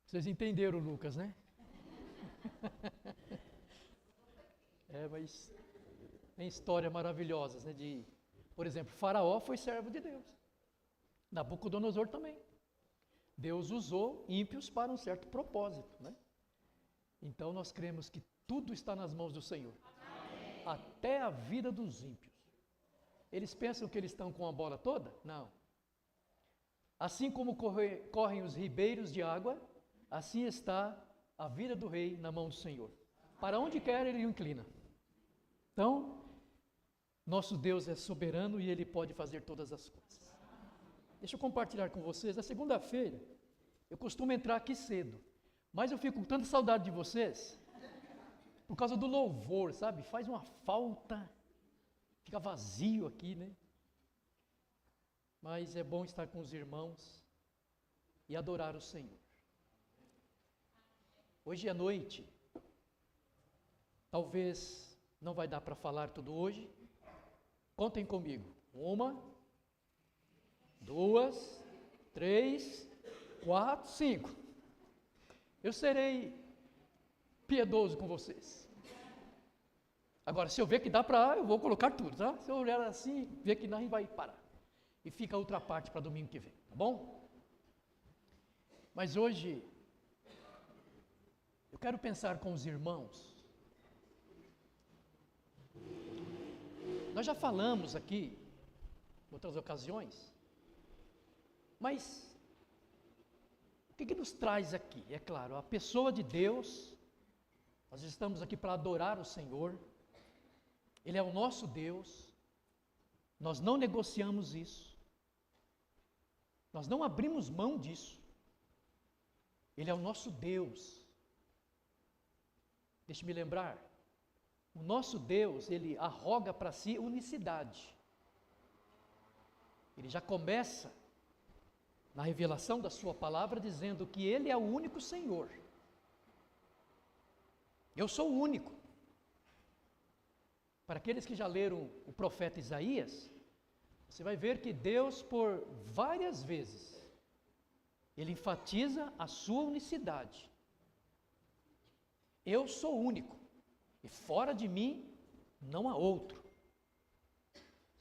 Vocês entenderam, Lucas, né? Mas tem histórias maravilhosas, né? Por exemplo, Faraó foi servo de Deus. Nabucodonosor também. Deus usou ímpios para um certo propósito, né? Então nós cremos que tudo está nas mãos do Senhor. Amém. Até a vida dos ímpios. Eles pensam que eles estão com a bola toda? Não. Assim como correm os ribeiros de água, assim está a vida do rei na mão do Senhor. Para onde quer, ele o inclina. Então, nosso Deus é soberano e Ele pode fazer todas as coisas. Deixa eu compartilhar com vocês. Na segunda-feira, eu costumo entrar aqui cedo, mas eu fico com tanta saudade de vocês, por causa do louvor, sabe? Faz uma falta, fica vazio aqui, né? Mas é bom estar com os irmãos e adorar o Senhor. Hoje à noite, talvez não vai dar para falar tudo hoje. Contem comigo. 1, 2, 3, 4, 5. Eu serei piedoso com vocês. Agora, se eu ver que dá para, eu vou colocar tudo, tá? Se eu olhar assim, ver que não, vai parar. E fica a outra parte para domingo que vem, tá bom? Mas hoje, eu quero pensar com os irmãos. Nós já falamos aqui, em outras ocasiões, mas o que nos traz aqui? É claro, a pessoa de Deus, nós estamos aqui para adorar o Senhor, Ele é o nosso Deus, nós não negociamos isso, nós não abrimos mão disso, Ele é o nosso Deus. Deixe-me lembrar, o nosso Deus, Ele arroga para si unicidade. Ele já começa na revelação da sua palavra dizendo que Ele é o único Senhor. Eu sou o único. Para aqueles que já leram o profeta Isaías, você vai ver que Deus, por várias vezes, Ele enfatiza a sua unicidade. Eu sou único, e fora de mim não há outro.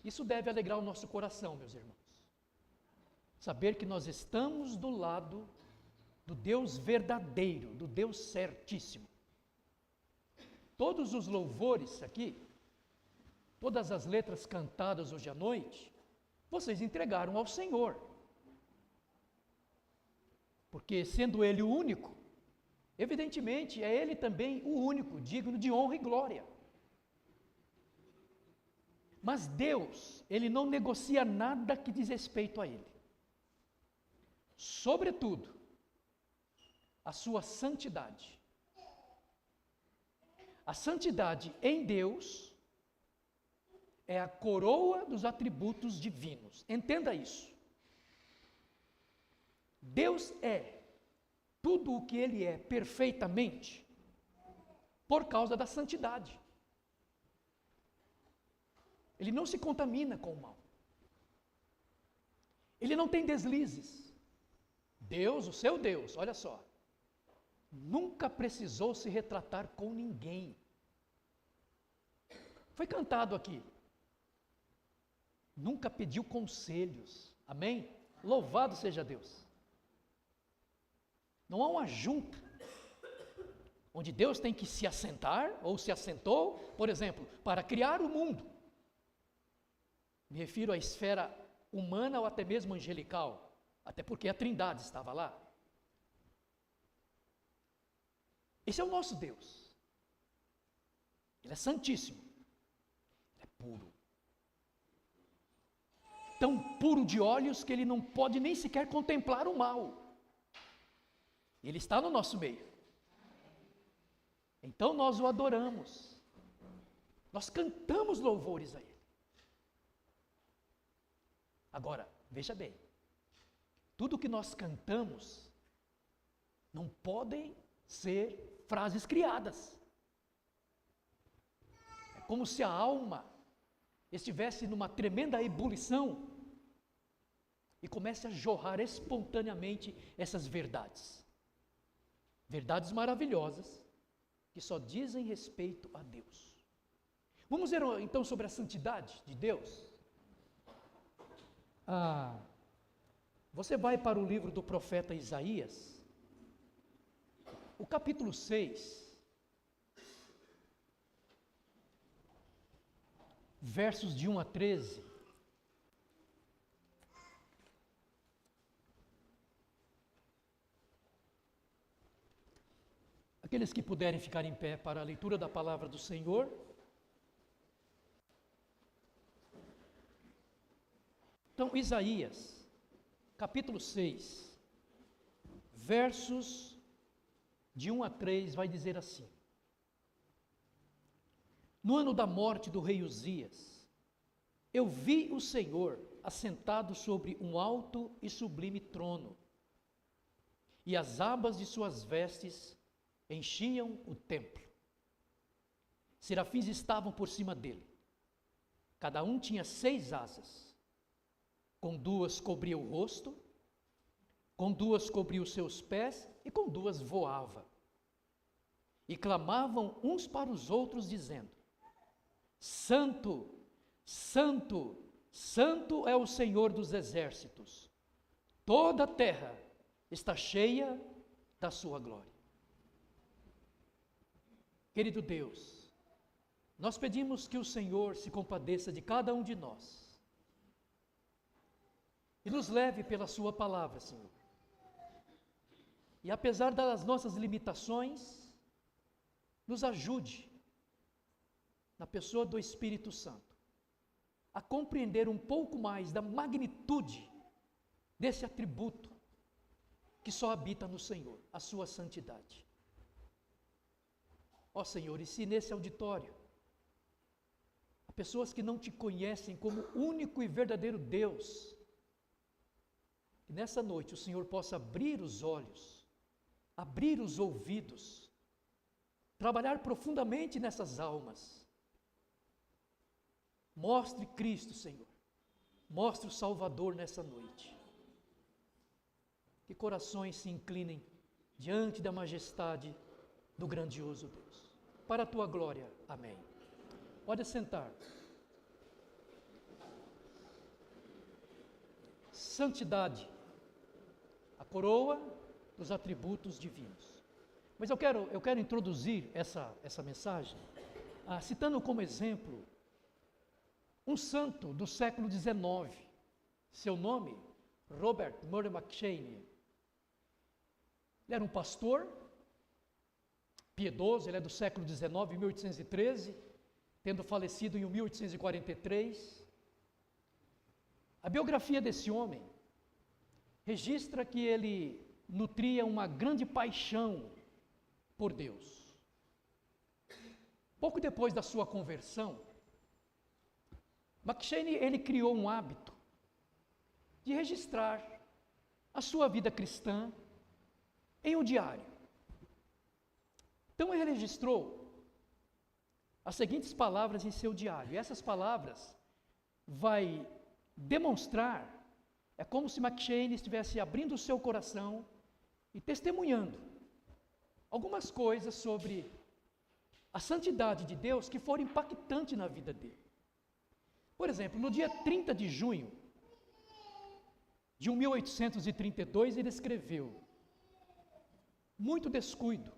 Isso deve alegrar o nosso coração, meus irmãos. Saber que nós estamos do lado do Deus verdadeiro, do Deus certíssimo. Todos os louvores aqui, todas as letras cantadas hoje à noite, vocês entregaram ao Senhor. Porque sendo Ele o único, evidentemente é Ele também o único, digno de honra e glória. Mas Deus, Ele não negocia nada que diz respeito a Ele. Sobretudo, a sua santidade. A santidade em Deus é a coroa dos atributos divinos. Entenda isso. Deus é tudo o que Ele é perfeitamente por causa da santidade. Ele não se contamina com o mal. Ele não tem deslizes. Deus, o seu Deus, olha só, nunca precisou se retratar com ninguém. Foi cantado aqui. Nunca pediu conselhos. Amém? Louvado seja Deus. Não há uma junta onde Deus tem que se assentar ou se assentou, por exemplo, para criar o mundo. Me refiro à esfera humana ou até mesmo angelical, até porque a Trindade estava lá. Esse é o nosso Deus. Ele é santíssimo. Ele é puro. Tão puro de olhos que ele não pode nem sequer contemplar o mal. Ele está no nosso meio. Então nós o adoramos. Nós cantamos louvores a Ele. Agora, veja bem. Tudo que nós cantamos não podem ser frases criadas. É como se a alma estivesse numa tremenda ebulição e comece a jorrar espontaneamente essas verdades. Verdades maravilhosas que só dizem respeito a Deus. Vamos ver então sobre a santidade de Deus. Você vai para o livro do profeta Isaías, o capítulo 6, versos de 1 a 13. Aqueles que puderem ficar em pé para a leitura da palavra do Senhor. Então, Isaías, capítulo 6, versos de 1 a 3, vai dizer assim: No ano da morte do rei Uzias, eu vi o Senhor assentado sobre um alto e sublime trono, e as abas de suas vestes enchiam o templo. Serafins estavam por cima dele. Cada um tinha 6 asas. Com 2 cobria o rosto, com 2 cobria os seus pés e com 2 voava. E clamavam uns para os outros, dizendo: Santo, Santo, Santo é o Senhor dos exércitos. Toda a terra está cheia da sua glória. Querido Deus, nós pedimos que o Senhor se compadeça de cada um de nós e nos leve pela sua palavra, Senhor. E apesar das nossas limitações, nos ajude, na pessoa do Espírito Santo, a compreender um pouco mais da magnitude desse atributo que só habita no Senhor, a sua santidade. Ó Senhor, e se nesse auditório há pessoas que não te conhecem como único e verdadeiro Deus, que nessa noite o Senhor possa abrir os olhos, abrir os ouvidos, trabalhar profundamente nessas almas. Mostre Cristo, Senhor, mostre o Salvador nessa noite. Que corações se inclinem diante da majestade do grandioso Deus. Para a tua glória, amém. Pode sentar. Santidade, a coroa dos atributos divinos. Mas eu quero introduzir essa mensagem, citando como exemplo um santo do século XIX. Seu nome, Robert Murray McCheyne. Ele era um pastor piedoso, ele é do século XIX, 1813, tendo falecido em 1843. A biografia desse homem registra que ele nutria uma grande paixão por Deus. Pouco depois da sua conversão, McCheyne ele criou um hábito de registrar a sua vida cristã em um diário. Então ele registrou as seguintes palavras em seu diário. E essas palavras vai demonstrar, é como se McCheyne estivesse abrindo o seu coração e testemunhando algumas coisas sobre a santidade de Deus que foram impactantes na vida dele. Por exemplo, no dia 30 de junho de 1832, ele escreveu: muito descuido,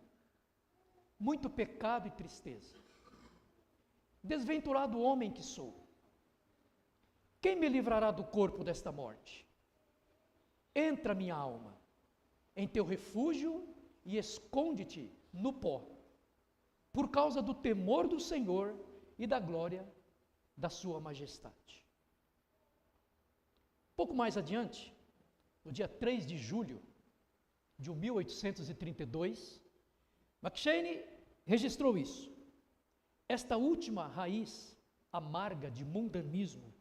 muito pecado e tristeza. Desventurado homem que sou. Quem me livrará do corpo desta morte? Entra, minha alma, em teu refúgio e esconde-te no pó, por causa do temor do Senhor e da glória da sua majestade. Pouco mais adiante, no dia 3 de julho de 1832, McCheyne registrou isso. Esta última raiz amarga de mundanismo,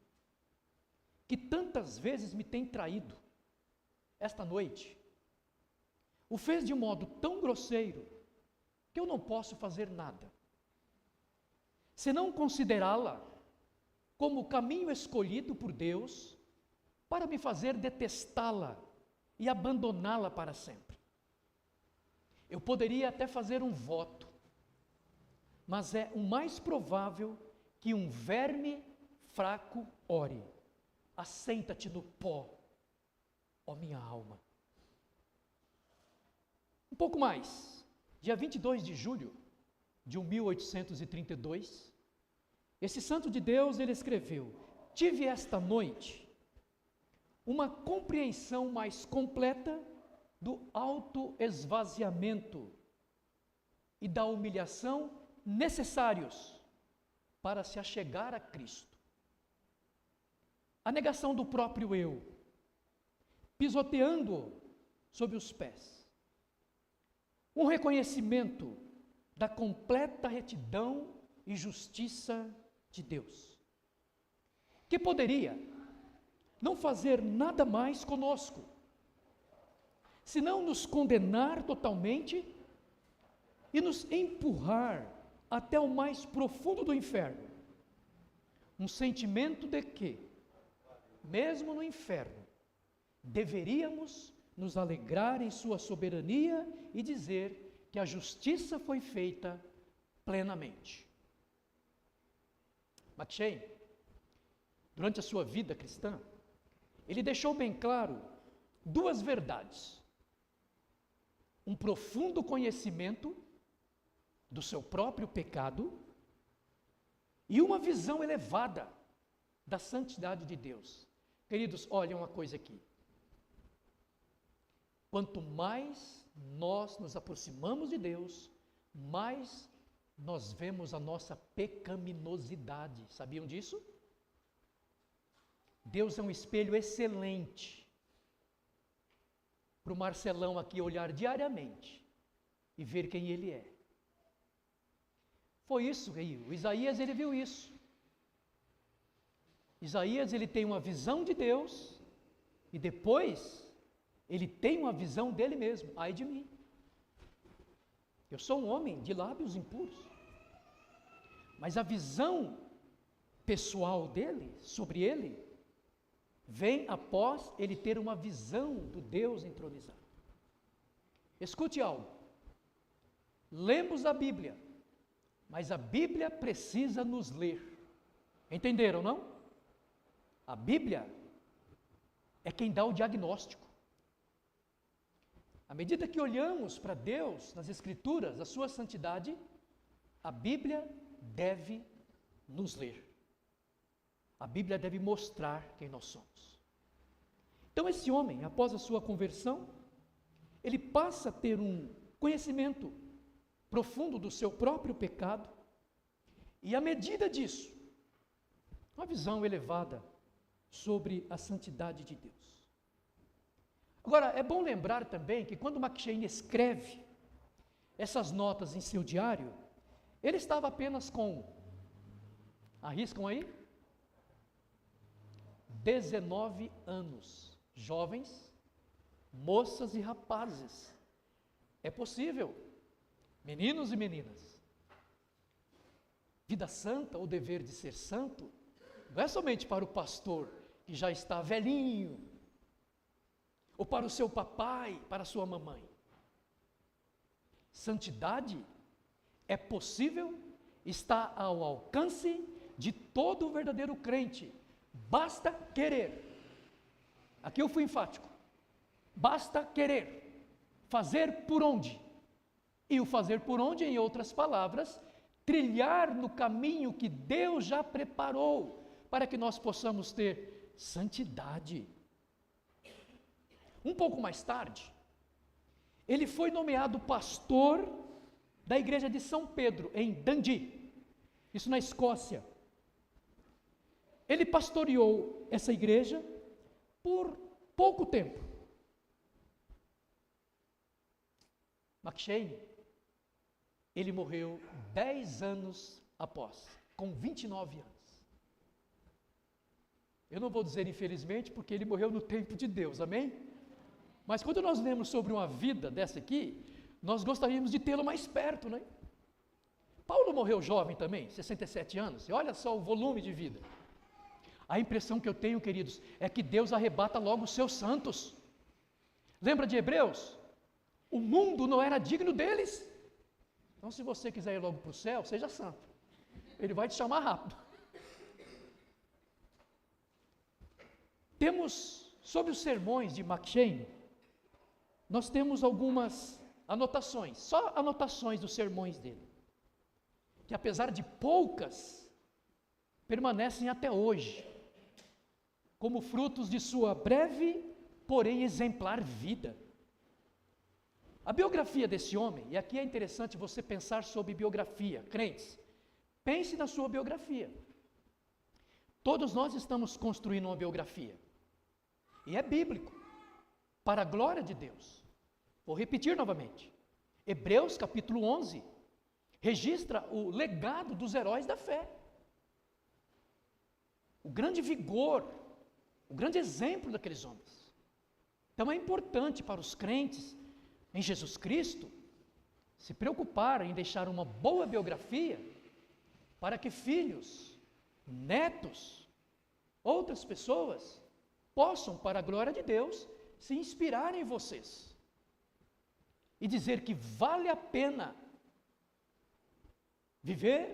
que tantas vezes me tem traído, esta noite, o fez de modo tão grosseiro, que eu não posso fazer nada, senão considerá-la como o caminho escolhido por Deus, para me fazer detestá-la e abandoná-la para sempre. Eu poderia até fazer um voto, mas é o mais provável que um verme fraco ore. Assenta-te no pó, ó minha alma. Um pouco mais, dia 22 de julho de 1832, esse santo de Deus, ele escreveu: tive esta noite uma compreensão mais completa do autoesvaziamento e da humilhação necessários para se achegar a Cristo. A negação do próprio eu, pisoteando-o sob os pés. Um reconhecimento da completa retidão e justiça de Deus, que poderia não fazer nada mais conosco, senão nos condenar totalmente e nos empurrar até o mais profundo do inferno. Um sentimento de que, mesmo no inferno, deveríamos nos alegrar em sua soberania e dizer que a justiça foi feita plenamente. McCheyne, durante a sua vida cristã, ele deixou bem claro duas verdades: um profundo conhecimento do seu próprio pecado e uma visão elevada da santidade de Deus. Queridos, olhem uma coisa aqui. Quanto mais nós nos aproximamos de Deus, mais nós vemos a nossa pecaminosidade. Sabiam disso? Deus é um espelho excelente para o Marcelão aqui olhar diariamente e ver quem ele é. Foi isso aí, o Isaías ele viu isso. Isaías ele tem uma visão de Deus e depois ele tem uma visão dele mesmo. Ai de mim, eu sou um homem de lábios impuros. Mas a visão pessoal dele, sobre ele, vem após ele ter uma visão do Deus entronizado. Escute algo. Lemos a Bíblia, mas a Bíblia precisa nos ler. Entenderam, não? A Bíblia é quem dá o diagnóstico. À medida que olhamos para Deus nas Escrituras, a sua santidade, a Bíblia deve nos ler. A Bíblia deve mostrar quem nós somos. Então esse homem, após a sua conversão, ele passa a ter um conhecimento profundo do seu próprio pecado e, à medida disso, uma visão elevada sobre a santidade de Deus. Agora, é bom lembrar também que quando McCheyne escreve essas notas em seu diário, ele estava apenas com, arriscam aí? 19 anos. Jovens, moças e rapazes. É possível, meninos e meninas. Vida santa, o dever de ser santo, não é somente para o pastor que já está velhinho, ou para o seu papai, para a sua mamãe. Santidade é possível, está ao alcance de todo o verdadeiro crente. Basta querer. Aqui eu fui enfático. Basta querer. Fazer por onde? E o fazer por onde, em outras palavras, trilhar no caminho que Deus já preparou para que nós possamos ter santidade. Um pouco mais tarde, ele foi nomeado pastor da igreja de São Pedro, em Dundee, isso na Escócia. Ele pastoreou essa igreja por pouco tempo. McCheyne, ele morreu 10 anos após, com 29 anos. Eu não vou dizer infelizmente, porque ele morreu no tempo de Deus, amém? Mas quando nós lemos sobre uma vida dessa aqui, nós gostaríamos de tê-lo mais perto, né? Paulo morreu jovem também, 67 anos, e olha só o volume de vida. A impressão que eu tenho, queridos, é que Deus arrebata logo os seus santos. Lembra de Hebreus? O mundo não era digno deles. Então, se você quiser ir logo para o céu, seja santo. Ele vai te chamar rápido. Temos, sobre os sermões de McCheyne, nós temos algumas anotações, só anotações dos sermões dele, que apesar de poucas, permanecem até hoje, como frutos de sua breve, porém exemplar vida. A biografia desse homem, e aqui é interessante você pensar sobre biografia, crentes, pense na sua biografia. Todos nós estamos construindo uma biografia, e é bíblico, para a glória de Deus. Vou repetir novamente, Hebreus capítulo 11, registra o legado dos heróis da fé, o grande vigor, o grande exemplo daqueles homens. Então é importante para os crentes em Jesus Cristo se preocuparem em deixar uma boa biografia para que filhos, netos, outras pessoas possam, para a glória de Deus, se inspirarem em vocês e dizer que vale a pena viver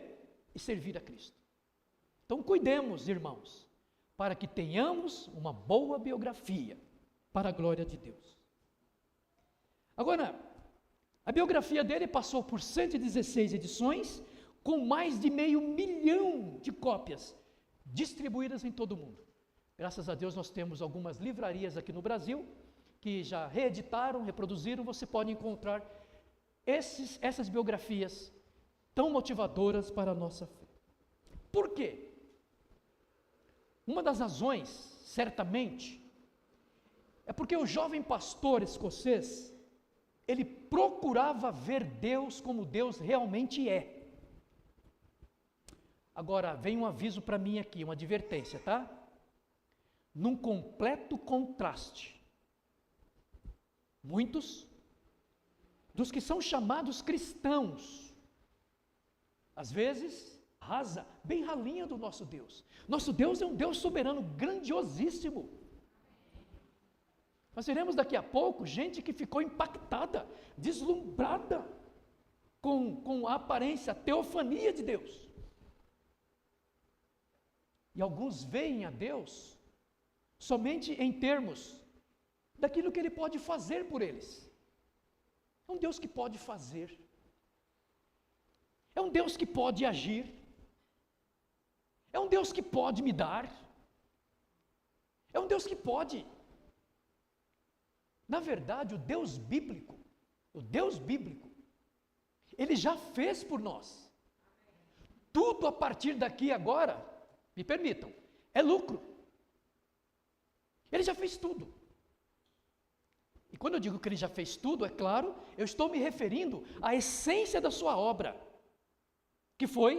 e servir a Cristo. Então cuidemos, irmãos, para que tenhamos uma boa biografia para a glória de Deus. Agora, a biografia dele passou por 116 edições, com mais de 500 mil de cópias distribuídas em todo o mundo. Graças a Deus nós temos algumas livrarias aqui no Brasil que já reeditaram, reproduziram, você pode encontrar essas biografias tão motivadoras para a nossa fé. Por quê? Uma das razões, certamente, é porque o jovem pastor escocês, ele procurava ver Deus como Deus realmente é. Agora, vem um aviso para mim aqui, uma advertência, tá? Num completo contraste, muitos dos que são chamados cristãos, às vezes, rasa, bem ralinha do nosso Deus. Nosso Deus é um Deus soberano, grandiosíssimo. Nós veremos daqui a pouco gente que ficou impactada, deslumbrada com a aparência, a teofania de Deus. E alguns veem a Deus somente em termos daquilo que Ele pode fazer por eles. É um Deus que pode fazer. É um Deus que pode agir. É um Deus que pode me dar. É um Deus que pode. Na verdade, o Deus bíblico, Ele já fez por nós. Tudo a partir daqui agora, me permitam, é lucro. Ele já fez tudo. E quando eu digo que Ele já fez tudo, é claro, eu estou me referindo à essência da sua obra, que foi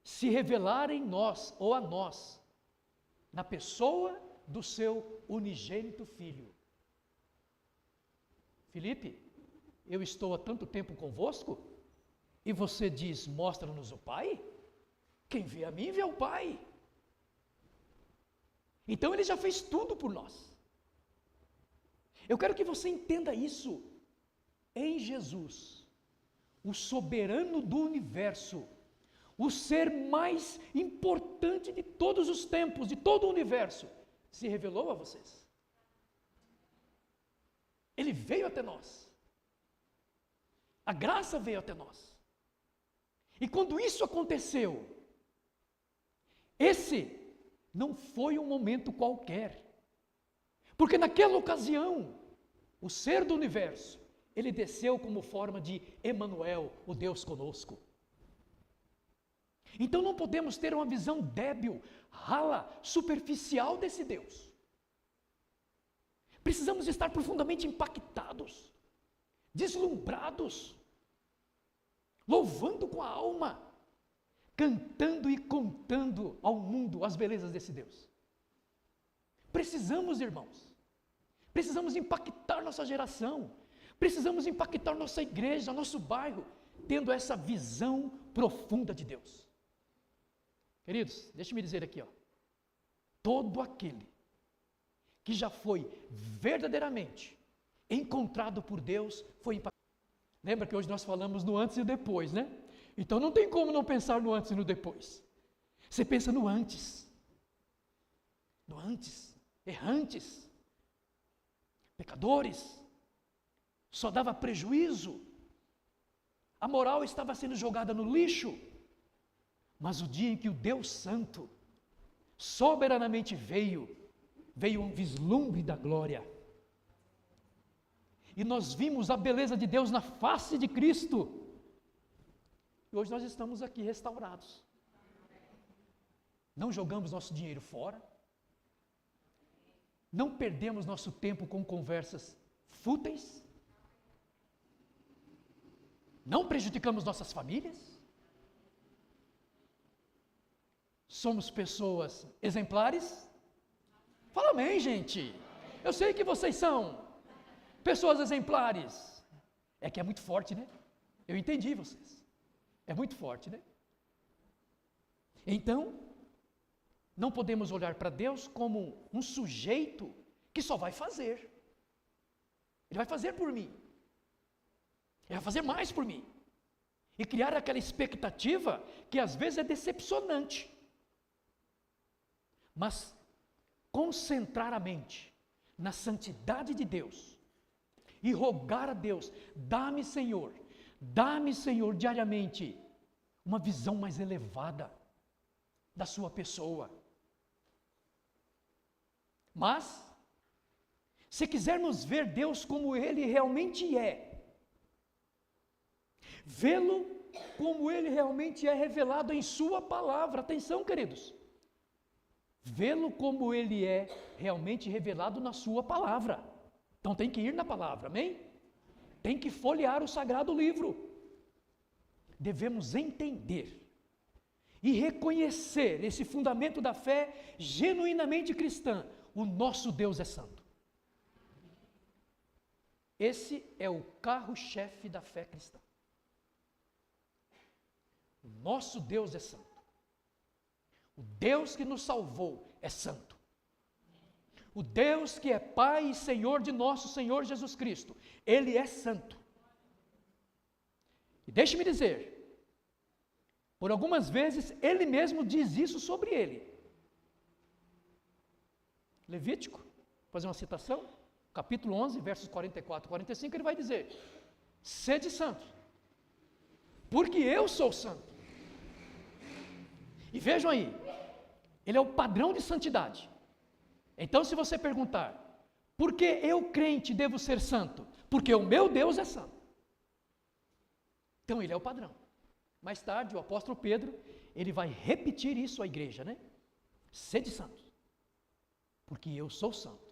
se revelar em nós, ou a nós, na pessoa do seu unigênito Filho. Filipe, eu estou há tanto tempo convosco, e você diz, mostra-nos o Pai? Quem vê a mim, vê o Pai. Então Ele já fez tudo por nós. Eu quero que você entenda isso. Em Jesus, o soberano do universo, o ser mais importante de todos os tempos, de todo o universo, se revelou a vocês. Ele veio até nós. A graça veio até nós. E quando isso aconteceu, esse não foi um momento qualquer. Porque naquela ocasião, o ser do universo, ele desceu como forma de Emanuel, o Deus conosco. Então não podemos ter uma visão débil, rala, superficial desse Deus. Precisamos estar profundamente impactados, deslumbrados, louvando com a alma, cantando e contando ao mundo as belezas desse Deus. Precisamos, irmãos, precisamos impactar nossa geração, precisamos impactar nossa igreja, nosso bairro, tendo essa visão profunda de Deus. Queridos, deixe-me dizer aqui, todo aquele que já foi verdadeiramente encontrado por Deus, foi impactado. Lembra que hoje nós falamos no antes e depois, né? Então não tem como não pensar no antes e no depois. Você pensa no antes, errantes, pecadores, só dava prejuízo, a moral estava sendo jogada no lixo, mas o dia em que o Deus Santo soberanamente veio um vislumbre da glória, e nós vimos a beleza de Deus na face de Cristo, e hoje nós estamos aqui restaurados, não jogamos nosso dinheiro fora, não perdemos nosso tempo com conversas fúteis, não prejudicamos nossas famílias, somos pessoas exemplares. Fala amém, gente. Eu sei que vocês são pessoas exemplares. É que é muito forte, né? Eu entendi vocês. É muito forte, né? Então, não podemos olhar para Deus como um sujeito que só vai fazer. Ele vai fazer por mim. Ele vai fazer mais por mim. E criar aquela expectativa que às vezes é decepcionante. Mas concentrar a mente na santidade de Deus e rogar a Deus, dá-me Senhor diariamente uma visão mais elevada da sua pessoa. Mas, se quisermos ver Deus como Ele realmente é, vê-lo como Ele realmente é revelado em sua palavra, atenção queridos, vê-lo como Ele é realmente revelado na sua palavra, então tem que ir na palavra, amém? Tem que folhear o sagrado livro, devemos entender e reconhecer esse fundamento da fé genuinamente cristã, o nosso Deus é santo. Esse é o carro-chefe da fé cristã. O nosso Deus é santo. O Deus que nos salvou é santo. O Deus que é Pai e Senhor de nosso Senhor Jesus Cristo, Ele é santo. E deixe-me dizer, por algumas vezes Ele mesmo diz isso sobre Ele. Levítico, vou fazer uma citação, capítulo 11, versos 44 e 45, ele vai dizer: sede santos, porque eu sou santo. E vejam aí, ele é o padrão de santidade. Então, se você perguntar, por que eu, crente, devo ser santo? Porque o meu Deus é santo. Então, ele é o padrão. Mais tarde, o apóstolo Pedro, ele vai repetir isso à igreja, né? Sede santos, porque eu sou santo.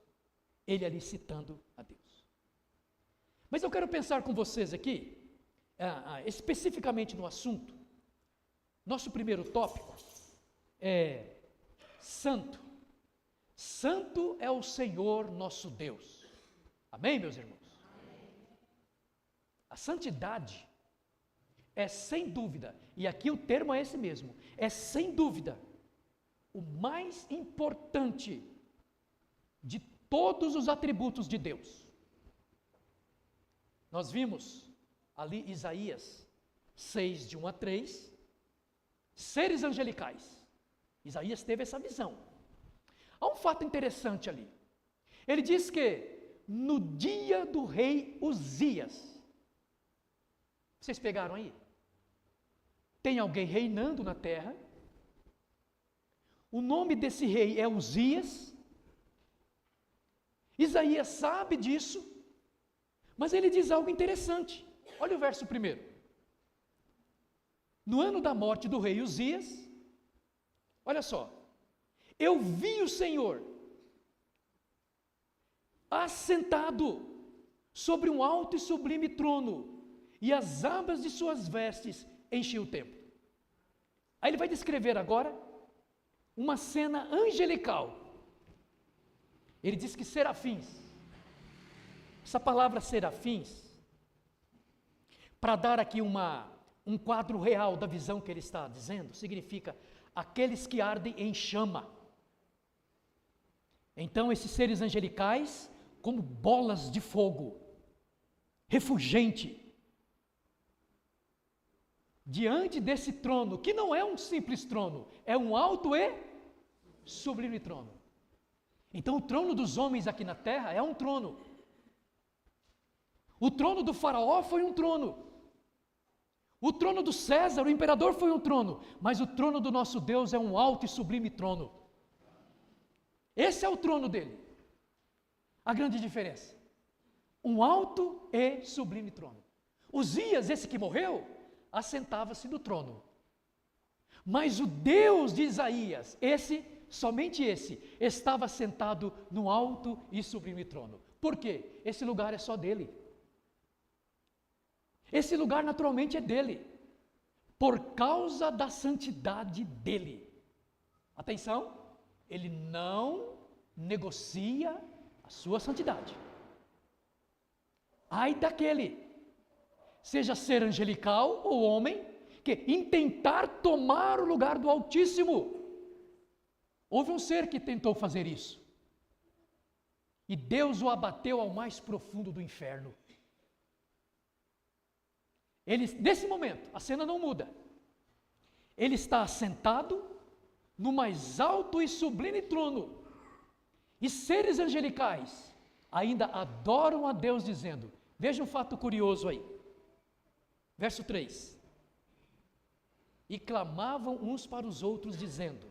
Ele ali citando a Deus. Mas eu quero pensar com vocês aqui, especificamente no assunto. Nosso primeiro tópico é santo. Santo é o Senhor nosso Deus. Amém, meus irmãos? Amém. A santidade é sem dúvida, e aqui o termo é esse mesmo, é sem dúvida o mais importante de todos os atributos de Deus. Nós vimos ali Isaías 6, de 1 a 3, seres angelicais. Isaías teve essa visão. Há um fato interessante ali. Ele diz que no dia do rei Uzias, vocês pegaram aí? Tem alguém reinando na terra. O nome desse rei é Uzias. Isaías sabe disso, mas ele diz algo interessante. Olha o verso 1. No ano da morte do rei Uzias, olha só, eu vi o Senhor assentado sobre um alto e sublime trono, e as abas de suas vestes enchiam o templo. Aí ele vai descrever agora uma cena angelical. Ele diz que serafins, essa palavra serafins, para dar aqui um quadro real da visão que ele está dizendo, significa aqueles que ardem em chama. Então esses seres angelicais, como bolas de fogo, refulgente, diante desse trono, que não é um simples trono, é um alto e sublime trono. Então o trono dos homens aqui na terra é um trono. O trono do faraó foi um trono. O trono do César, o imperador, foi um trono. Mas o trono do nosso Deus é um alto e sublime trono. Esse é o trono dele. A grande diferença. Um alto e sublime trono. Uzias, esse que morreu, assentava-se no trono. Mas o Deus de Isaías, somente esse, estava sentado no alto e sublime trono. Por quê? Esse lugar é só dele. Esse lugar naturalmente é dele, por causa da santidade dele. Atenção, ele não negocia a sua santidade. Ai daquele, seja ser angelical ou homem, que em tentar tomar o lugar do Altíssimo. Houve um ser que tentou fazer isso, e Deus o abateu ao mais profundo do inferno. Nesse momento, a cena não muda. Ele está assentado no mais alto e sublime trono. E seres angelicais ainda adoram a Deus dizendo, veja um fato curioso aí. Verso 3. E clamavam uns para os outros dizendo,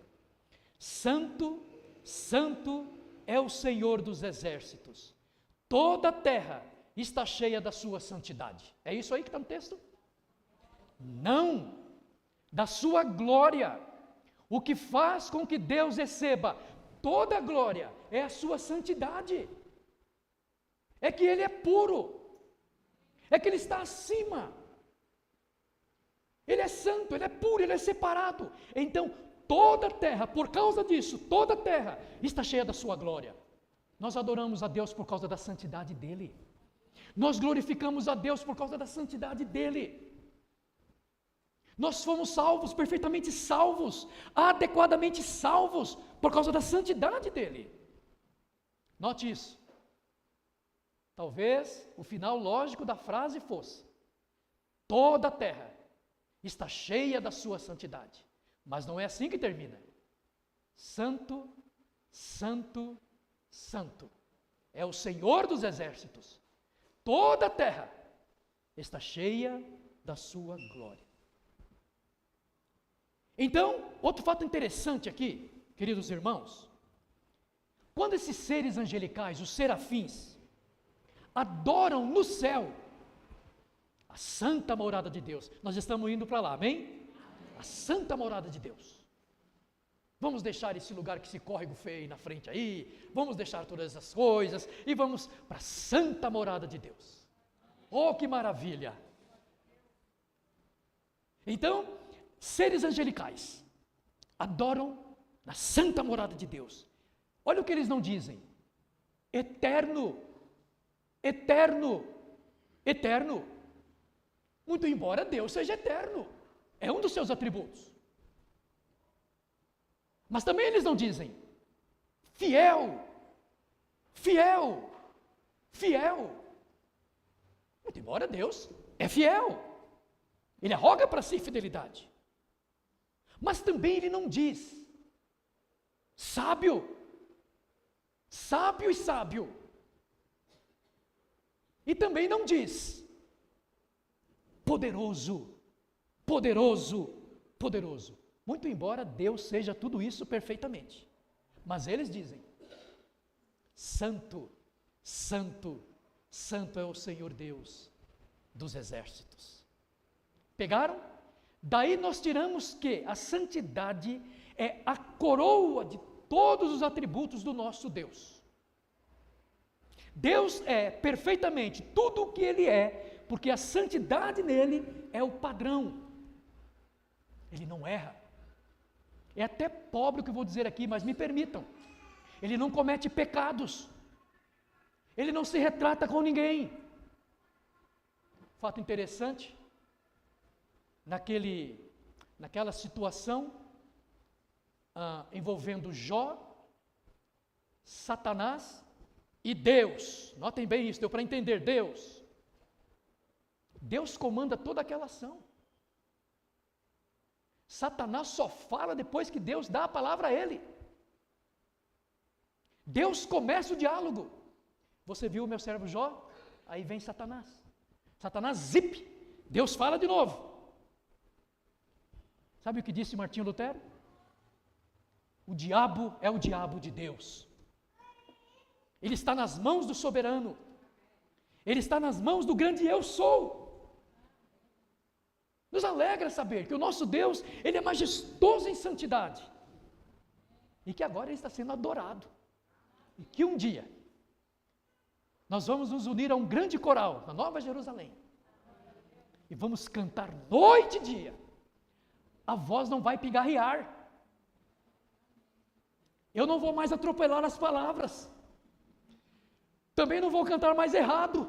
Santo, Santo é o Senhor dos exércitos. Toda a terra está cheia da sua santidade. É isso aí que está no texto? Não, da sua glória. O que faz com que Deus receba toda a glória é a sua santidade. É que Ele é puro. É que Ele está acima. Ele é santo, Ele é puro, Ele é separado. Então, toda a terra, por causa disso, toda a terra está cheia da sua glória. Nós adoramos a Deus por causa da santidade dEle. Nós glorificamos a Deus por causa da santidade dEle. Nós fomos salvos, perfeitamente salvos, adequadamente salvos, por causa da santidade dEle. Note isso. Talvez o final lógico da frase fosse, toda a terra está cheia da sua santidade. Mas não é assim que termina. Santo, Santo, Santo é o Senhor dos exércitos. Toda a terra está cheia da sua glória. Então, outro fato interessante aqui, queridos irmãos, quando esses seres angelicais, os serafins, adoram no céu a santa morada de Deus, nós estamos indo para lá, amém? A santa morada de Deus. Vamos deixar esse lugar que se córrego feio na frente aí, vamos deixar todas essas coisas e vamos para a santa morada de Deus. Oh, que maravilha! Então, seres angelicais adoram na santa morada de Deus. Olha o que eles não dizem. Eterno, eterno, eterno. Muito embora Deus seja eterno, é um dos seus atributos. Mas também eles não dizem fiel, fiel, fiel. Muito embora Deus é fiel, Ele arroga para si fidelidade. Mas também Ele não diz sábio, sábio e sábio. E também não diz poderoso, poderoso, poderoso. Muito embora Deus seja tudo isso perfeitamente. Mas eles dizem, santo, santo, santo é o Senhor Deus dos exércitos. Pegaram? Daí nós tiramos que a santidade é a coroa de todos os atributos do nosso Deus. Deus é perfeitamente tudo o que Ele é, porque a santidade nele é o padrão. Ele não erra. É até pobre o que eu vou dizer aqui, mas me permitam. Ele não comete pecados. Ele não se retrata com ninguém. Fato interessante, naquela situação envolvendo Jó, Satanás e Deus. Notem bem isso, deu para entender Deus. Deus comanda toda aquela ação. Satanás só fala depois que Deus dá a palavra a ele. Deus começa o diálogo. Você viu o meu servo Jó? Aí vem Satanás. Satanás, zip! Deus fala de novo. Sabe o que disse Martinho Lutero? O diabo é o diabo de Deus. Ele está nas mãos do soberano. Ele está nas mãos do grande eu sou. Nos alegra saber que o nosso Deus, Ele é majestoso em santidade. E que agora Ele está sendo adorado. E que um dia, nós vamos nos unir a um grande coral, na Nova Jerusalém. E vamos cantar noite e dia. A voz não vai pigarrear. Eu não vou mais atropelar as palavras. Também não vou cantar mais errado.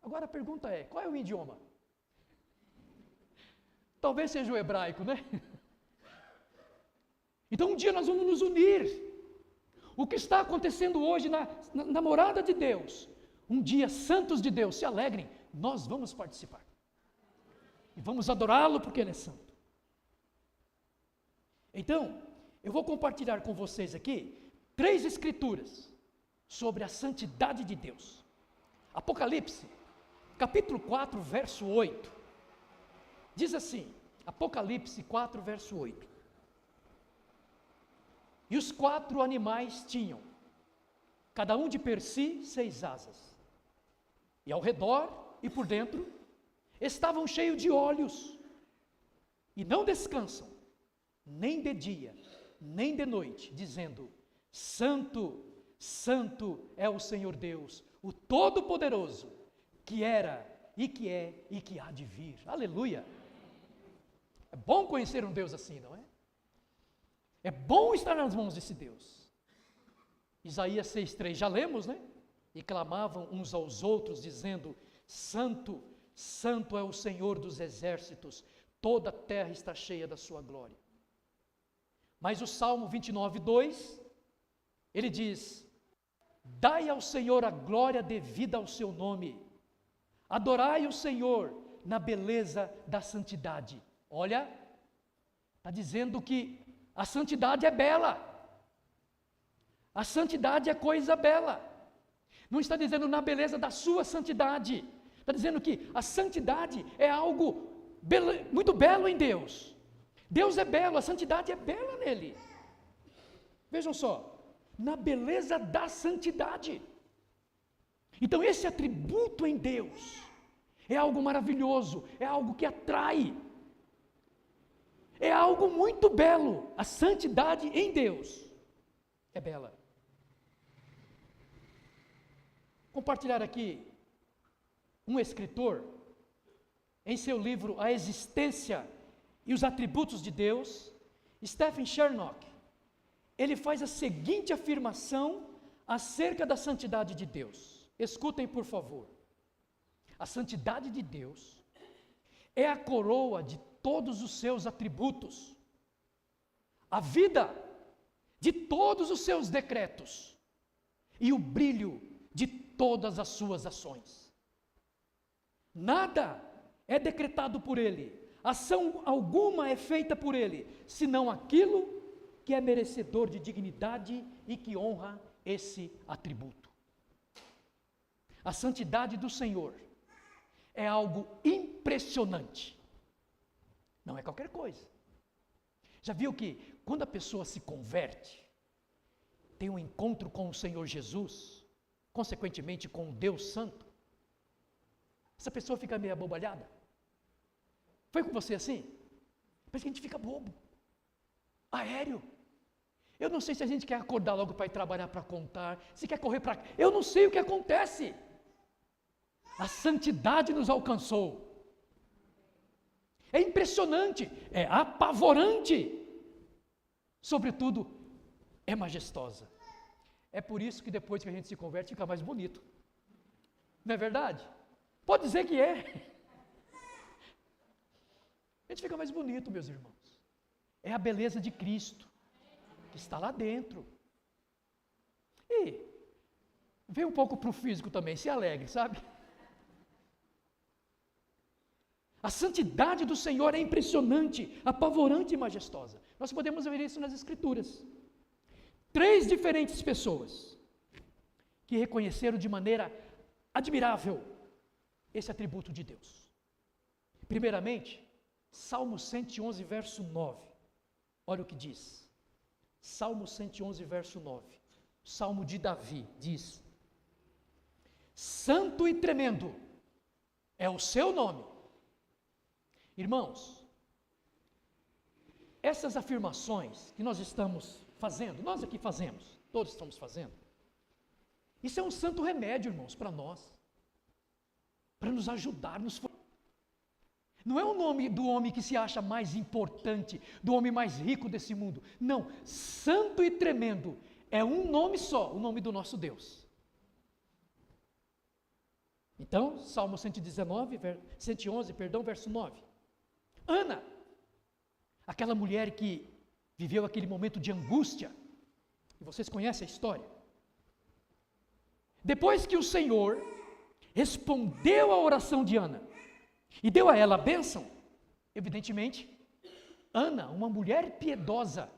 Agora a pergunta é, qual é o idioma? Talvez seja o hebraico, né? Então um dia nós vamos nos unir. O que está acontecendo hoje na morada de Deus, um dia santos de Deus, se alegrem, nós vamos participar. E vamos adorá-lo porque Ele é santo. Então, eu vou compartilhar com vocês aqui 3 escrituras sobre a santidade de Deus. Apocalipse, capítulo 4, verso 8. Diz assim, Apocalipse 4, verso 8. E os 4 animais tinham, cada um de per si, 6 asas. E ao redor e por dentro, estavam cheios de olhos. E não descansam, nem de dia, nem de noite, dizendo, Santo, Santo é o Senhor Deus, o Todo-Poderoso, que era, e que é, e que há de vir. Aleluia! É bom conhecer um Deus assim, não é? É bom estar nas mãos desse Deus. Isaías 6,3, já lemos, né? E clamavam uns aos outros, dizendo, Santo, Santo é o Senhor dos exércitos, toda a terra está cheia da sua glória. Mas o Salmo 29,2, ele diz, dai ao Senhor a glória devida ao seu nome, adorai o Senhor na beleza da santidade. Olha, está dizendo que a santidade é bela, a santidade é coisa bela, não está dizendo na beleza da sua santidade, está dizendo que a santidade é algo muito belo em Deus. Deus é belo, a santidade é bela nele. Vejam só, na beleza da santidade. Então esse atributo em Deus é algo maravilhoso, é algo que atrai, é algo muito belo. A santidade em Deus é bela. Compartilhar aqui um escritor, em seu livro A Existência e os Atributos de Deus, Stephen Chernock, ele faz a seguinte afirmação acerca da santidade de Deus. Escutem, por favor. A santidade de Deus é a coroa de todos os seus atributos, a vida de todos os seus decretos e o brilho de todas as suas ações. Nada é decretado por Ele, ação alguma é feita por Ele, senão aquilo que é merecedor de dignidade e que honra esse atributo. A santidade do Senhor é algo impressionante. Não é qualquer coisa. Já viu que quando a pessoa se converte, tem um encontro com o Senhor Jesus, consequentemente com o Deus Santo, essa pessoa fica meio abobalhada? Foi com você assim? Parece que a gente fica bobo, aéreo. Eu não sei se a gente quer acordar logo para ir trabalhar para contar, se quer correr para... Eu não sei o que acontece. A santidade nos alcançou. É impressionante, é apavorante. Sobretudo, é majestosa. É por isso que depois que a gente se converte, fica mais bonito. Não é verdade? Pode dizer que é. A gente fica mais bonito, meus irmãos. É a beleza de Cristo que está lá dentro. E vem um pouco para o físico também, se alegre, sabe? A santidade do Senhor é impressionante, apavorante e majestosa. Nós podemos ver isso nas Escrituras. 3 diferentes pessoas que reconheceram de maneira admirável esse atributo de Deus. Primeiramente, Salmo 111, verso 9. Olha o que diz. Salmo 111, verso 9. Salmo de Davi diz: Santo e tremendo é o seu nome. Irmãos, essas afirmações que nós estamos fazendo, nós aqui fazemos, todos estamos fazendo, isso é um santo remédio, irmãos, para nós, para nos ajudar, não é o nome do homem que se acha mais importante, do homem mais rico desse mundo, não, santo e tremendo é um nome só, o nome do nosso Deus. Então, Salmo 111, verso 9. Ana, aquela mulher que viveu aquele momento de angústia, e vocês conhecem a história. Depois que o Senhor respondeu à oração de Ana e deu a ela a bênção, evidentemente, Ana, uma mulher piedosa,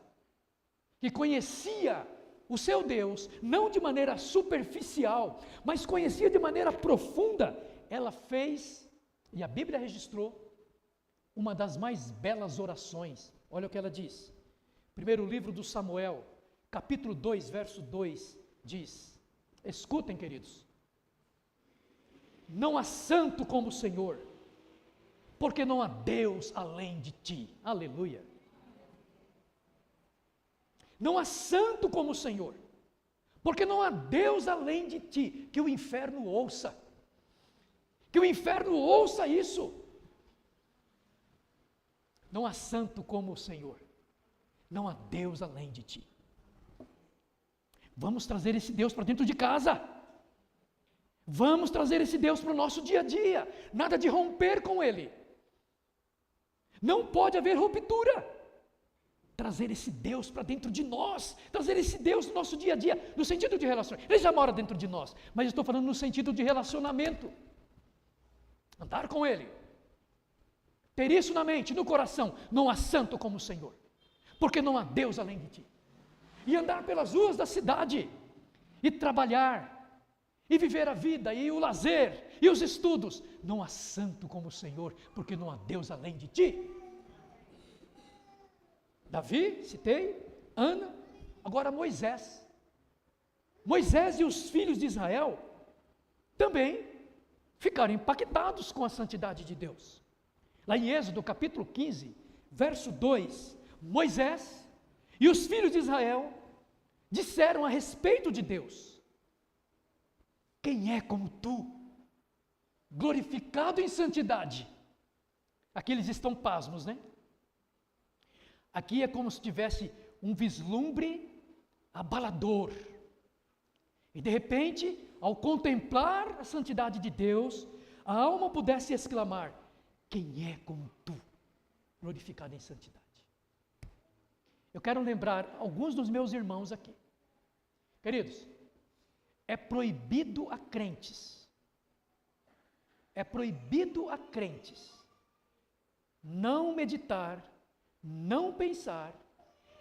que conhecia o seu Deus, não de maneira superficial, mas conhecia de maneira profunda, ela fez, e a Bíblia registrou, uma das mais belas orações. Olha o que ela diz. Primeiro livro do Samuel, capítulo 2, verso 2, diz, escutem, queridos, não há santo como o Senhor, porque não há Deus além de ti. Aleluia. Não há santo como o Senhor, porque não há Deus além de ti. Que o inferno ouça, que o inferno ouça isso. Não há santo como o Senhor, não há Deus além de ti. Vamos trazer esse Deus para dentro de casa, vamos trazer esse Deus para o nosso dia a dia, nada de romper com Ele, não pode haver ruptura, trazer esse Deus para dentro de nós, trazer esse Deus no nosso dia a dia, no sentido de relacionamento. Ele já mora dentro de nós, mas estou falando no sentido de relacionamento, andar com Ele, ter isso na mente, no coração. Não há santo como o Senhor, porque não há Deus além de ti. E andar pelas ruas da cidade, e trabalhar, e viver a vida, e o lazer, e os estudos. Não há santo como o Senhor, porque não há Deus além de ti. Davi, citei, Ana, agora Moisés. Moisés e os filhos de Israel também ficaram impactados com a santidade de Deus. Lá em Êxodo capítulo 15, verso 2, Moisés e os filhos de Israel disseram a respeito de Deus: quem é como tu, glorificado em santidade? Aqui eles estão pasmos, né? Aqui é como se tivesse um vislumbre abalador. E de repente, ao contemplar a santidade de Deus, a alma pudesse exclamar: quem é como tu, glorificado em santidade? Eu quero lembrar alguns dos meus irmãos aqui. Queridos, é proibido a crentes, não meditar, não pensar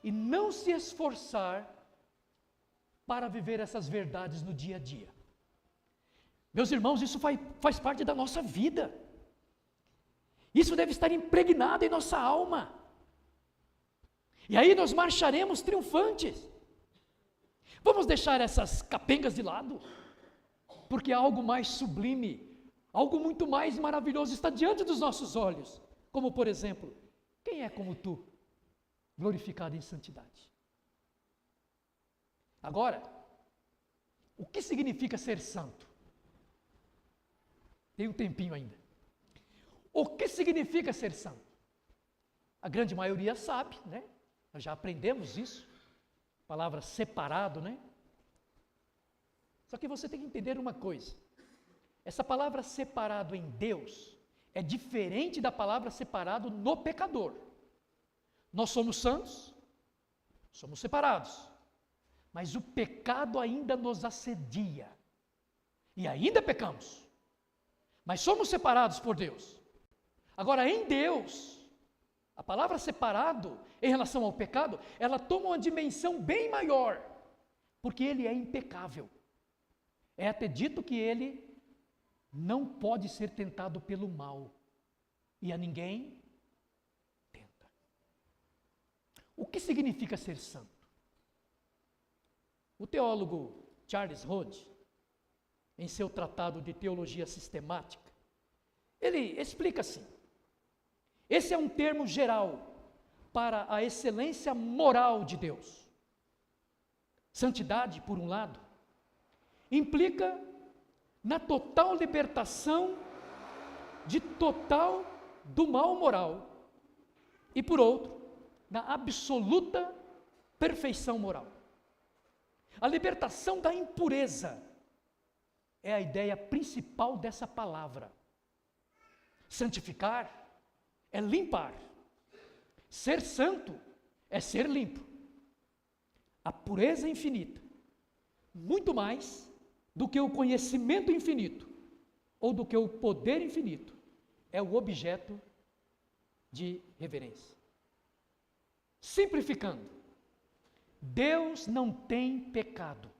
e não se esforçar para viver essas verdades no dia a dia. Meus irmãos, isso faz parte da nossa vida. Isso deve estar impregnado em nossa alma. E aí nós marcharemos triunfantes. Vamos deixar essas capengas de lado, porque algo mais sublime, algo muito mais maravilhoso está diante dos nossos olhos. Como, por exemplo, quem é como tu, glorificado em santidade? Agora, o que significa ser santo? Tem um tempinho ainda. O que significa ser santo? A grande maioria sabe, né? Nós já aprendemos isso. Palavra separado, né? Só que você tem que entender uma coisa. Essa palavra separado em Deus é diferente da palavra separado no pecador. Nós somos santos, somos separados, mas o pecado ainda nos assedia, e ainda pecamos, mas somos separados por Deus. Agora, em Deus, a palavra separado em relação ao pecado, ela toma uma dimensão bem maior, porque ele é impecável. É até dito que ele não pode ser tentado pelo mal, e a ninguém tenta. O que significa ser santo? O teólogo Charles Hodge, em seu tratado de teologia sistemática, ele explica assim: esse é um termo geral para a excelência moral de Deus. Santidade, por um lado, implica na total libertação de total do mal moral e, por outro, na absoluta perfeição moral. A libertação da impureza é a ideia principal dessa palavra. Santificar é limpar. Ser santo é ser limpo. A pureza infinita, muito mais do que o conhecimento infinito, ou do que o poder infinito, é o objeto de reverência. Simplificando, Deus não tem pecado.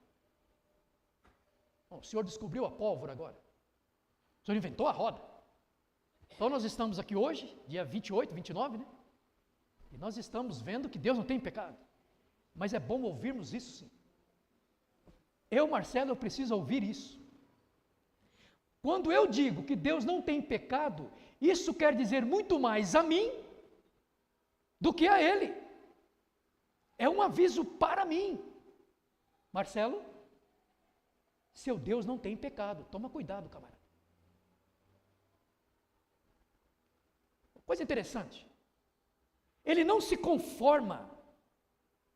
Bom, o senhor descobriu a pólvora agora. O senhor inventou a roda. Então nós estamos aqui hoje, dia 28, 29, né? E nós estamos vendo que Deus não tem pecado. Mas é bom ouvirmos isso sim. Eu, Marcelo, eu preciso ouvir isso. Quando eu digo que Deus não tem pecado, isso quer dizer muito mais a mim do que a Ele. É um aviso para mim. Marcelo, seu Deus não tem pecado. Toma cuidado, camarada. Coisa interessante. Ele não se conforma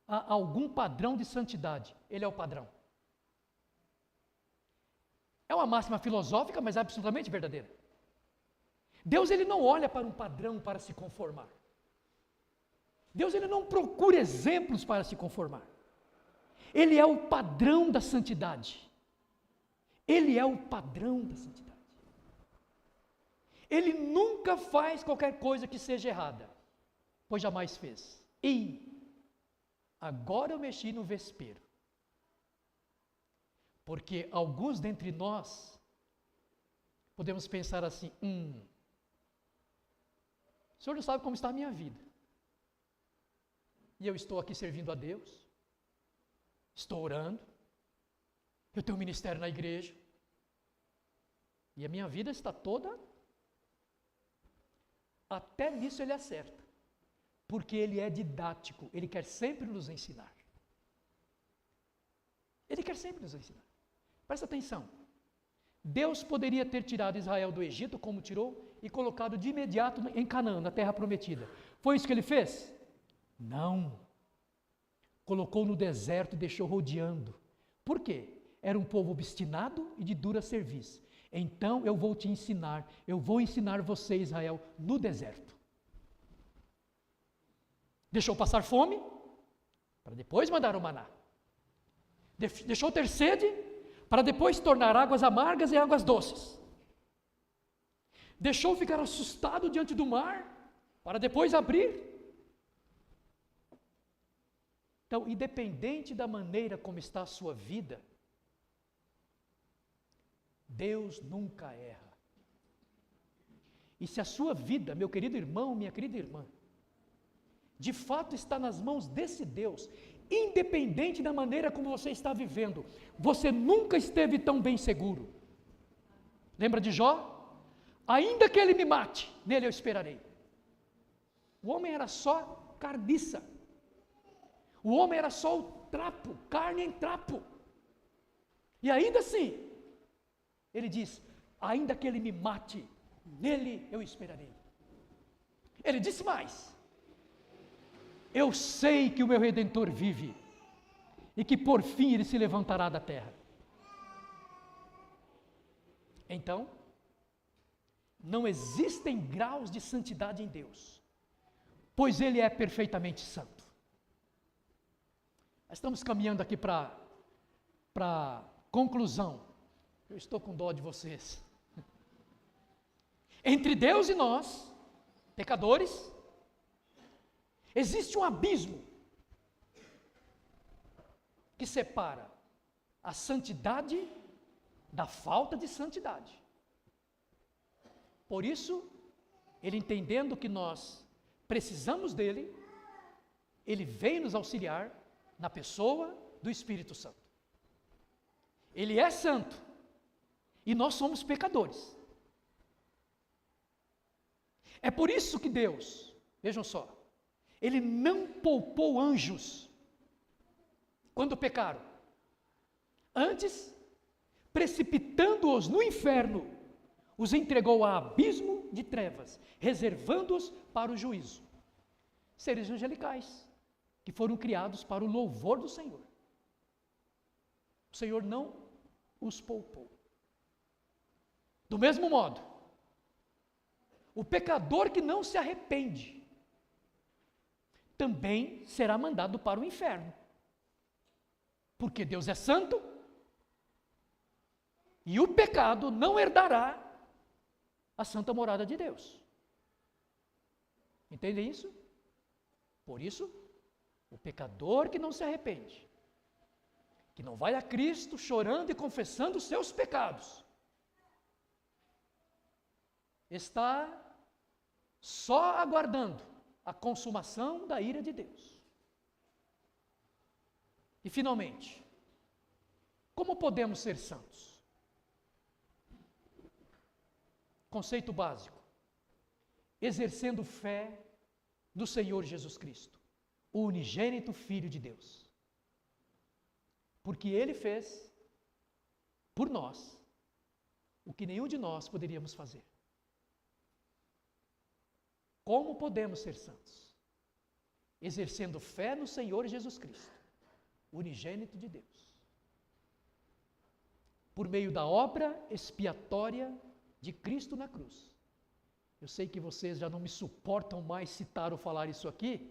a algum padrão de santidade. Ele é o padrão. É uma máxima filosófica, mas absolutamente verdadeira. Deus, ele não olha para um padrão para se conformar. Deus, ele não procura exemplos para se conformar. Ele é o padrão da santidade. Ele é o padrão da santidade. Ele nunca faz qualquer coisa que seja errada, pois jamais fez. E agora eu mexi no vespeiro. Porque alguns dentre nós podemos pensar assim: o senhor não sabe como está a minha vida. E eu estou aqui servindo a Deus, estou orando, eu tenho um ministério na igreja, e a minha vida está toda. Até nisso ele acerta, porque ele é didático, ele quer sempre nos ensinar. Ele quer sempre nos ensinar. Presta atenção. Deus poderia ter tirado Israel do Egito, como tirou, e colocado de imediato em Canaã, na terra prometida. Foi isso que ele fez? Não. Colocou no deserto e deixou rodeando. Por quê? Era um povo obstinado e de dura serviço. Então eu vou te ensinar, eu vou ensinar você, Israel, no deserto. Deixou passar fome, para depois mandar o maná. Deixou ter sede, para depois tornar águas amargas e águas doces. Deixou ficar assustado diante do mar, para depois abrir. Então, independente da maneira como está a sua vida, Deus nunca erra. E se a sua vida, meu querido irmão, minha querida irmã, de fato está nas mãos desse Deus, independente da maneira como você está vivendo, você nunca esteve tão bem seguro. Lembra de Jó? Ainda que ele me mate, nele eu esperarei. O homem era só carniça. O homem era só o trapo, carne em trapo. E ainda assim, ele diz: ainda que ele me mate, nele eu esperarei. Ele disse mais: eu sei que o meu Redentor vive, e que por fim ele se levantará da terra. Então, não existem graus de santidade em Deus, pois ele é perfeitamente santo. Estamos caminhando aqui para conclusão. Eu estou com dó de vocês. Entre Deus e nós, pecadores, existe um abismo que separa a santidade da falta de santidade. Por isso, ele entendendo que nós precisamos dele, ele veio nos auxiliar na pessoa do Espírito Santo. Ele é santo e nós somos pecadores. É por isso que Deus, vejam só, ele não poupou anjos quando pecaram. Antes, precipitando-os no inferno, os entregou a abismo de trevas, reservando-os para o juízo. Seres angelicais, que foram criados para o louvor do Senhor. O Senhor não os poupou. Do mesmo modo, o pecador que não se arrepende, também será mandado para o inferno. Porque Deus é santo, e o pecado não herdará a santa morada de Deus. Entendem isso? Por isso, o pecador que não se arrepende, que não vai a Cristo chorando e confessando os seus pecados, está só aguardando a consumação da ira de Deus. E finalmente, como podemos ser santos? Conceito básico: exercendo fé no Senhor Jesus Cristo, o unigênito Filho de Deus. Porque Ele fez por nós o que nenhum de nós poderíamos fazer. Como podemos ser santos? Exercendo fé no Senhor Jesus Cristo, unigênito de Deus, por meio da obra expiatória de Cristo na cruz. Eu sei que vocês já não me suportam mais citar ou falar isso aqui.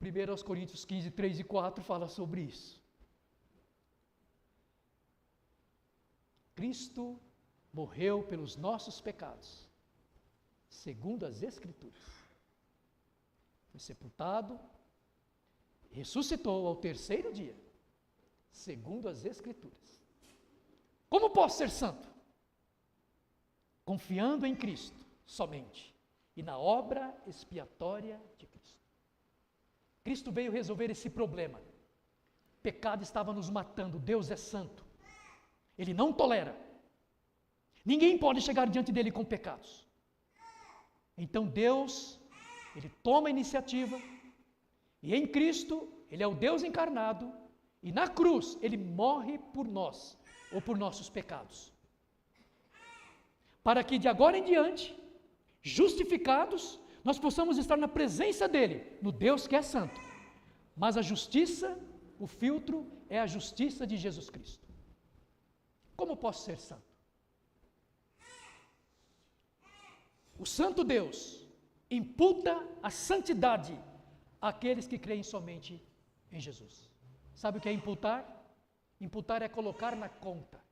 1 Coríntios 15, 3 e 4 fala sobre isso. Cristo morreu pelos nossos pecados, segundo as Escrituras. Foi sepultado, ressuscitou ao terceiro dia, segundo as Escrituras. Como posso ser santo? Confiando em Cristo somente e na obra expiatória de Cristo. Cristo veio resolver esse problema. O pecado estava nos matando. Deus é santo. Ele não tolera. Ninguém pode chegar diante dele com pecados. Então Deus, ele toma a iniciativa, e em Cristo, ele é o Deus encarnado, e na cruz ele morre por nós, ou por nossos pecados. Para que de agora em diante, justificados, nós possamos estar na presença dele, no Deus que é santo. Mas a justiça, o filtro, é a justiça de Jesus Cristo. Como posso ser santo? O santo Deus imputa a santidade àqueles que creem somente em Jesus. Sabe o que é imputar? Imputar é colocar na conta.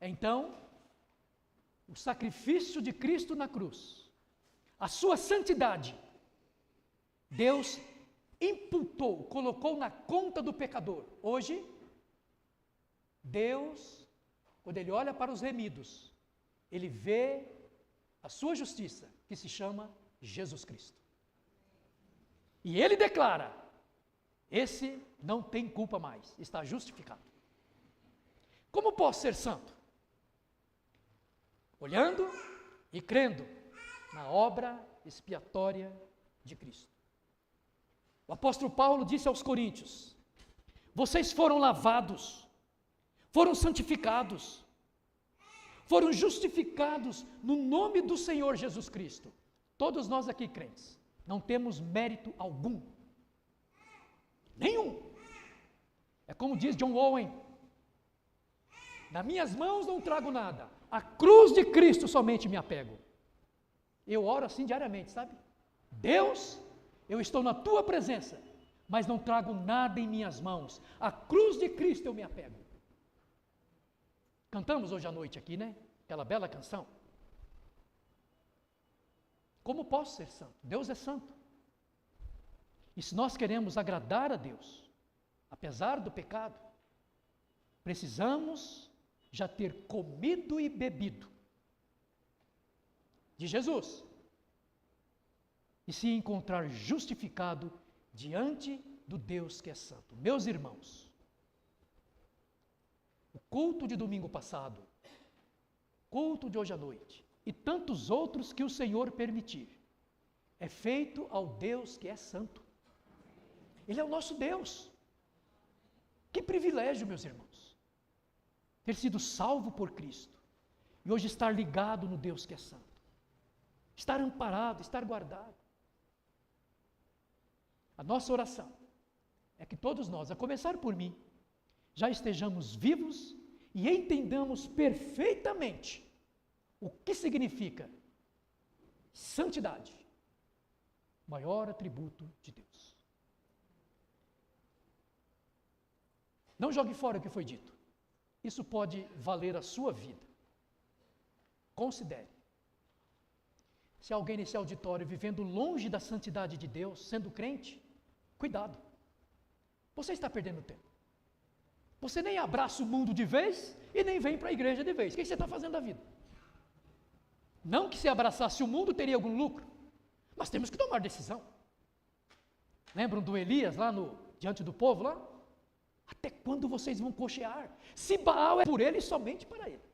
Então, o sacrifício de Cristo na cruz, a sua santidade, Deus imputou, colocou na conta do pecador. Hoje, Deus, quando Ele olha para os remidos, Ele vê a sua justiça, que se chama Jesus Cristo. E Ele declara: esse não tem culpa mais, está justificado. Como posso ser santo? Olhando e crendo na obra expiatória de Cristo. O apóstolo Paulo disse aos Coríntios: vocês foram lavados, foram santificados, foram justificados no nome do Senhor Jesus Cristo. Todos nós aqui crentes, não temos mérito algum, nenhum. É como diz John Owen: nas minhas mãos não trago nada, a cruz de Cristo somente me apego. Eu oro assim diariamente, sabe? Deus, eu estou na tua presença, mas não trago nada em minhas mãos, a cruz de Cristo eu me apego. Cantamos hoje à noite aqui, né? Aquela bela canção. Como posso ser santo? Deus é santo. E se nós queremos agradar a Deus, apesar do pecado, precisamos já ter comido e bebido de Jesus e se encontrar justificado diante do Deus que é santo. Meus irmãos, o culto de domingo passado, culto de hoje à noite e tantos outros que o Senhor permitir, é feito ao Deus que é santo. Ele é o nosso Deus. Que privilégio, meus irmãos, ter sido salvo por Cristo e hoje estar ligado no Deus que é santo, estar amparado, estar guardado. A nossa oração é que todos nós, a começar por mim, já estejamos vivos e entendamos perfeitamente o que significa santidade, maior atributo de Deus. Não jogue fora o que foi dito. Isso pode valer a sua vida. Considere. Se alguém nesse auditório vivendo longe da santidade de Deus, sendo crente, cuidado. Você está perdendo tempo. Você nem abraça o mundo de vez e nem vem para a igreja de vez. O que você está fazendo da vida? Não que se abraçasse o mundo teria algum lucro, mas temos que tomar decisão. Lembram do Elias lá diante do povo lá? Até quando vocês vão cochear? Se Baal é por ele, somente para ele.